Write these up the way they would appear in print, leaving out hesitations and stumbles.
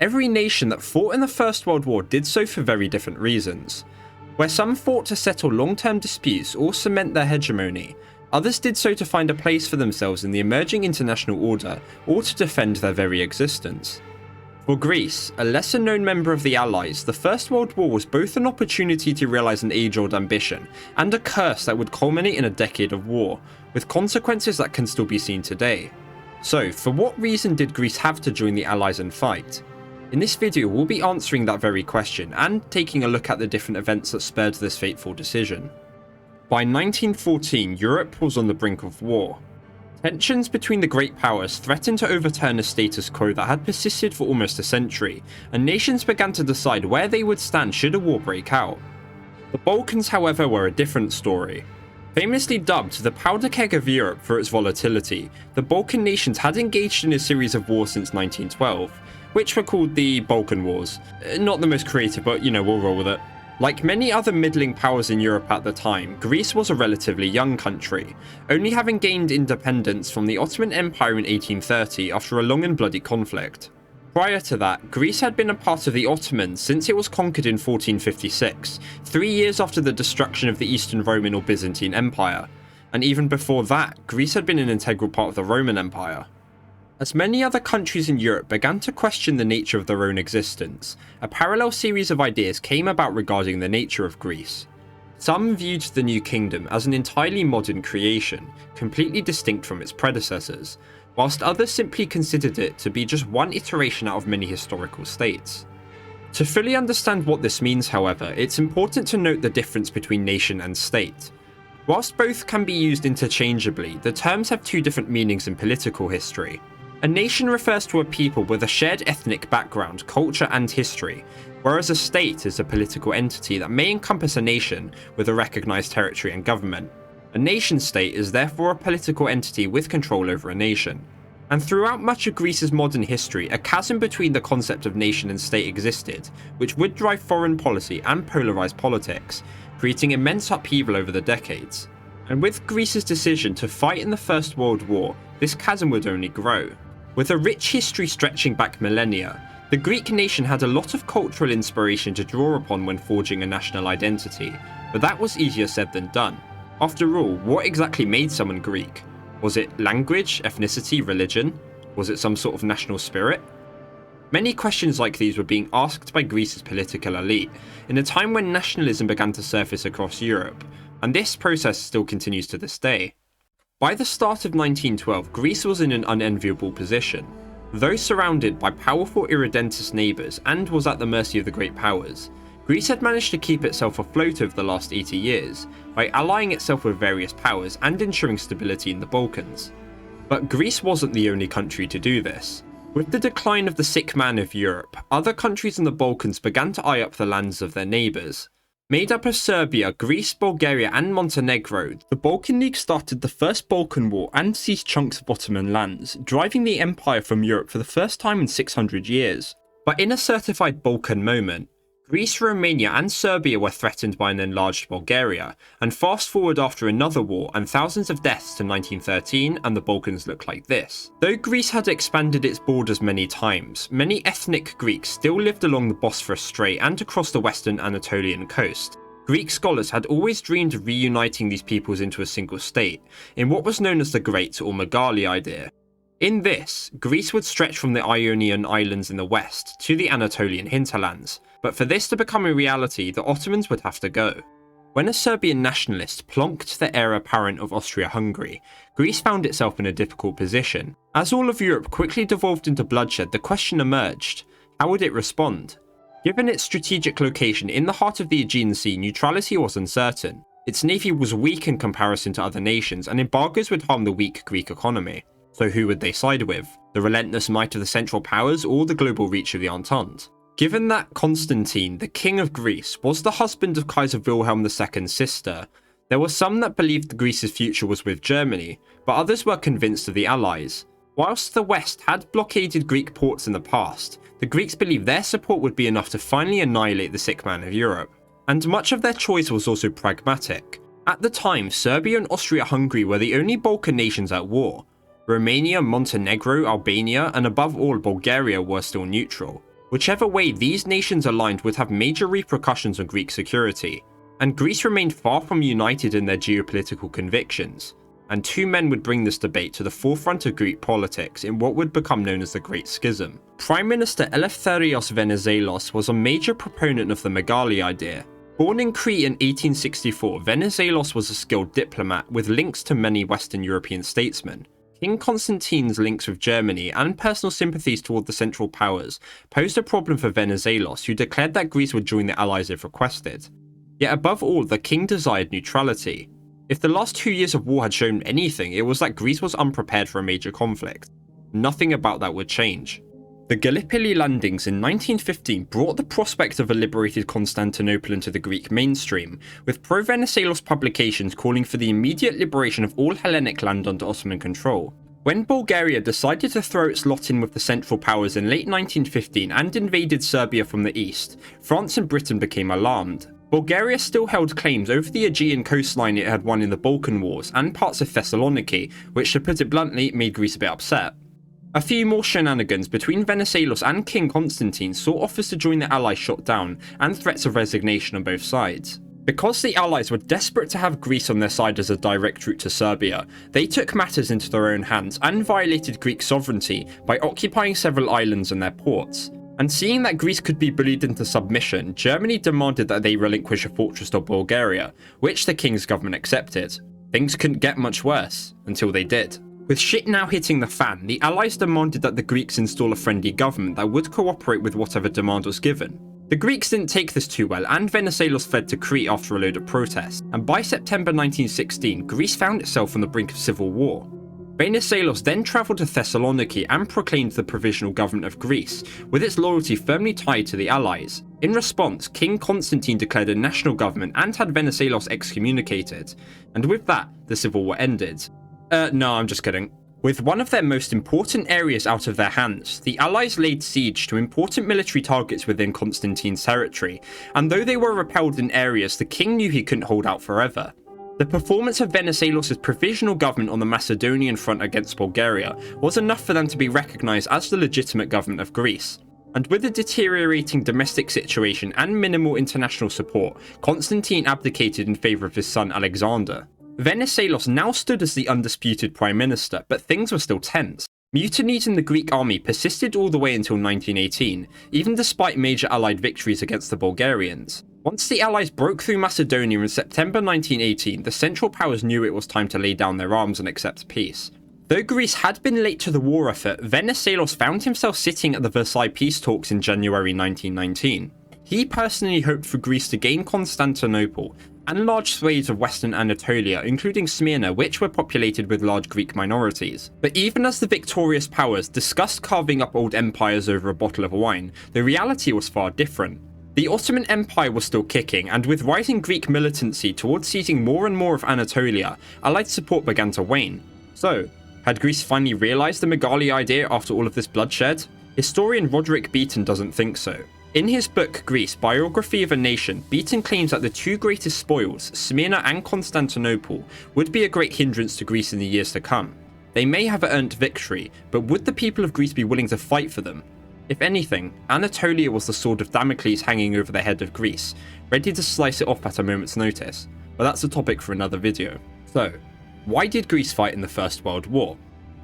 Every nation that fought in the First World War did so for very different reasons. Where some fought to settle long-term disputes or cement their hegemony, others did so to find a place for themselves in the emerging international order or to defend their very existence. For Greece, a lesser-known member of the Allies, the First World War was both an opportunity to realise an age-old ambition and a curse that would culminate in a decade of war, with consequences that can still be seen today. So, for what reason did Greece have to join the Allies and fight? In this video, we'll be answering that very question and taking a look at the different events that spurred this fateful decision. By 1914, Europe was on the brink of war. Tensions between the great powers threatened to overturn a status quo that had persisted for almost a century, and nations began to decide where they would stand should a war break out. The Balkans, however, were a different story. Famously dubbed the powder keg of Europe for its volatility, the Balkan nations had engaged in a series of wars since 1912, which were called the Balkan Wars. Not the most creative, but we'll roll with it. Like many other middling powers in Europe at the time, Greece was a relatively young country, only having gained independence from the Ottoman Empire in 1830 after a long and bloody conflict. Prior to that, Greece had been a part of the Ottomans since it was conquered in 1456, 3 years after the destruction of the Eastern Roman or Byzantine Empire, and even before that, Greece had been an integral part of the Roman Empire. As many other countries in Europe began to question the nature of their own existence, a parallel series of ideas came about regarding the nature of Greece. Some viewed the new kingdom as an entirely modern creation, completely distinct from its predecessors, whilst others simply considered it to be just one iteration out of many historical states. To fully understand what this means, however, it's important to note the difference between nation and state. Whilst both can be used interchangeably, the terms have two different meanings in political history. A nation refers to a people with a shared ethnic background, culture, and history, whereas a state is a political entity that may encompass a nation with a recognised territory and government. A nation-state is therefore a political entity with control over a nation. And throughout much of Greece's modern history, a chasm between the concept of nation and state existed, which would drive foreign policy and polarise politics, creating immense upheaval over the decades. And with Greece's decision to fight in the First World War, this chasm would only grow. With a rich history stretching back millennia, the Greek nation had a lot of cultural inspiration to draw upon when forging a national identity, but that was easier said than done. After all, what exactly made someone Greek? Was it language, ethnicity, religion? Was it some sort of national spirit? Many questions like these were being asked by Greece's political elite, in a time when nationalism began to surface across Europe, and this process still continues to this day. By the start of 1912, Greece was in an unenviable position. Though surrounded by powerful irredentist neighbours and was at the mercy of the great powers, Greece had managed to keep itself afloat over the last 80 years by allying itself with various powers and ensuring stability in the Balkans. But Greece wasn't the only country to do this. With the decline of the sick man of Europe, other countries in the Balkans began to eye up the lands of their neighbours. Made up of Serbia, Greece, Bulgaria and Montenegro, the Balkan League started the First Balkan War and seized chunks of Ottoman lands, driving the empire from Europe for the first time in 600 years. But in a certified Balkan moment, Greece, Romania and Serbia were threatened by an enlarged Bulgaria, and fast forward after another war and thousands of deaths to 1913 and the Balkans look like this. Though Greece had expanded its borders many times, many ethnic Greeks still lived along the Bosphorus Strait and across the western Anatolian coast. Greek scholars had always dreamed of reuniting these peoples into a single state, in what was known as the Great or Megali idea. In this, Greece would stretch from the Ionian Islands in the west to the Anatolian hinterlands, but for this to become a reality, the Ottomans would have to go. When a Serbian nationalist plonked the heir apparent of Austria-Hungary, Greece found itself in a difficult position. As all of Europe quickly devolved into bloodshed, the question emerged: how would it respond? Given its strategic location in the heart of the Aegean Sea, neutrality was uncertain. Its navy was weak in comparison to other nations, and embargoes would harm the weak Greek economy. So who would they side with? The relentless might of the Central Powers or the global reach of the Entente? Given that Constantine, the king of Greece, was the husband of Kaiser Wilhelm II's sister, there were some that believed Greece's future was with Germany, but others were convinced of the Allies. Whilst the West had blockaded Greek ports in the past, the Greeks believed their support would be enough to finally annihilate the sick man of Europe. And much of their choice was also pragmatic. At the time, Serbia and Austria-Hungary were the only Balkan nations at war. Romania, Montenegro, Albania, and above all Bulgaria were still neutral. Whichever way these nations aligned would have major repercussions on Greek security, and Greece remained far from united in their geopolitical convictions, and two men would bring this debate to the forefront of Greek politics in what would become known as the Great Schism. Prime Minister Eleftherios Venizelos was a major proponent of the Megali idea. Born in Crete in 1864, Venizelos was a skilled diplomat with links to many Western European statesmen. King Constantine's links with Germany and personal sympathies toward the Central Powers posed a problem for Venizelos, who declared that Greece would join the Allies if requested. Yet above all, the king desired neutrality. If the last 2 years of war had shown anything, it was that Greece was unprepared for a major conflict. Nothing about that would change. The Gallipoli landings in 1915 brought the prospect of a liberated Constantinople into the Greek mainstream, with pro-Venizelos publications calling for the immediate liberation of all Hellenic land under Ottoman control. When Bulgaria decided to throw its lot in with the Central Powers in late 1915 and invaded Serbia from the east, France and Britain became alarmed. Bulgaria still held claims over the Aegean coastline it had won in the Balkan Wars and parts of Thessaloniki, which, to put it bluntly, made Greece a bit upset. A few more shenanigans between Venizelos and King Constantine saw offers to join the Allies shot down and threats of resignation on both sides. Because the Allies were desperate to have Greece on their side as a direct route to Serbia, they took matters into their own hands and violated Greek sovereignty by occupying several islands and their ports. And seeing that Greece could be bullied into submission, Germany demanded that they relinquish a fortress to Bulgaria, which the king's government accepted. Things couldn't get much worse, until they did. With shit now hitting the fan, the Allies demanded that the Greeks install a friendly government that would cooperate with whatever demand was given. The Greeks didn't take this too well, and Venizelos fled to Crete after a load of protests, and by September 1916, Greece found itself on the brink of civil war. Venizelos then travelled to Thessaloniki and proclaimed the Provisional Government of Greece, with its loyalty firmly tied to the Allies. In response, King Constantine declared a national government and had Venizelos excommunicated, and with that, the civil war ended. No, I'm just kidding. With one of their most important areas out of their hands, the Allies laid siege to important military targets within Constantine's territory, and though they were repelled in areas, the king knew he couldn't hold out forever. The performance of Venizelos' provisional government on the Macedonian front against Bulgaria was enough for them to be recognised as the legitimate government of Greece. And with a deteriorating domestic situation and minimal international support, Constantine abdicated in favour of his son Alexander. Venizelos now stood as the undisputed prime minister, but things were still tense. Mutinies in the Greek army persisted all the way until 1918, even despite major allied victories against the Bulgarians. Once the Allies broke through Macedonia in September 1918, the Central Powers knew it was time to lay down their arms and accept peace. Though Greece had been late to the war effort, Venizelos found himself sitting at the Versailles peace talks in January 1919. He personally hoped for Greece to gain Constantinople and large swathes of Western Anatolia, including Smyrna, which were populated with large Greek minorities. But even as the victorious powers discussed carving up old empires over a bottle of wine, the reality was far different. The Ottoman Empire was still kicking, and with rising Greek militancy towards seizing more and more of Anatolia, Allied support began to wane. So, had Greece finally realised the Megali idea after all of this bloodshed? Historian Roderick Beaton doesn't think so. In his book Greece, Biography of a Nation, Beaton claims that the two greatest spoils, Smyrna and Constantinople, would be a great hindrance to Greece in the years to come. They may have earned victory, but would the people of Greece be willing to fight for them? If anything, Anatolia was the sword of Damocles hanging over the head of Greece, ready to slice it off at a moment's notice, but that's a topic for another video. So, why did Greece fight in the First World War?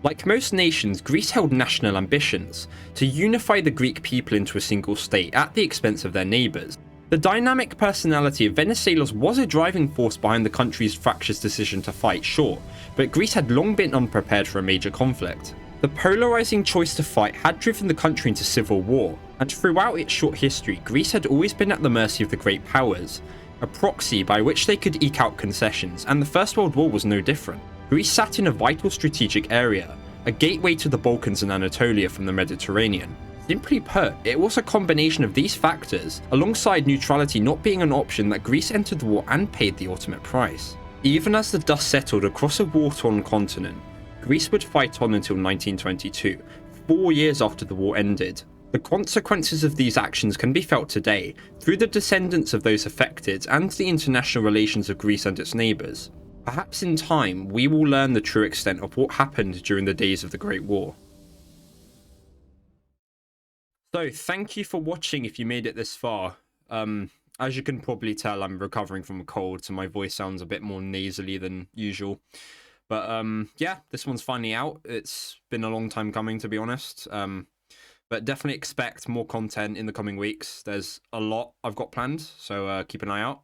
Like most nations, Greece held national ambitions, to unify the Greek people into a single state at the expense of their neighbours. The dynamic personality of Venizelos was a driving force behind the country's fractious decision to fight, sure, but Greece had long been unprepared for a major conflict. The polarising choice to fight had driven the country into civil war, and throughout its short history, Greece had always been at the mercy of the great powers, a proxy by which they could eke out concessions, and the First World War was no different. Greece sat in a vital strategic area, a gateway to the Balkans and Anatolia from the Mediterranean. Simply put, it was a combination of these factors, alongside neutrality not being an option, that Greece entered the war and paid the ultimate price. Even as the dust settled across a war-torn continent, Greece would fight on until 1922, 4 years after the war ended. The consequences of these actions can be felt today, through the descendants of those affected and the international relations of Greece and its neighbours. Perhaps in time, we will learn the true extent of what happened during the days of the Great War. So thank you for watching if you made it this far. As you can probably tell, I'm recovering from a cold, so my voice sounds a bit more nasally than usual. But yeah, this one's finally out. It's been a long time coming, to be honest. But definitely expect more content in the coming weeks. There's a lot I've got planned, so keep an eye out.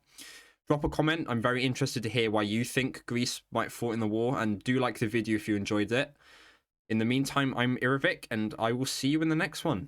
Drop a comment. I'm very interested to hear why you think Greece might fought in the war, and do like the video if you enjoyed it. In the meantime, I'm Iravic, and I will see you in the next one.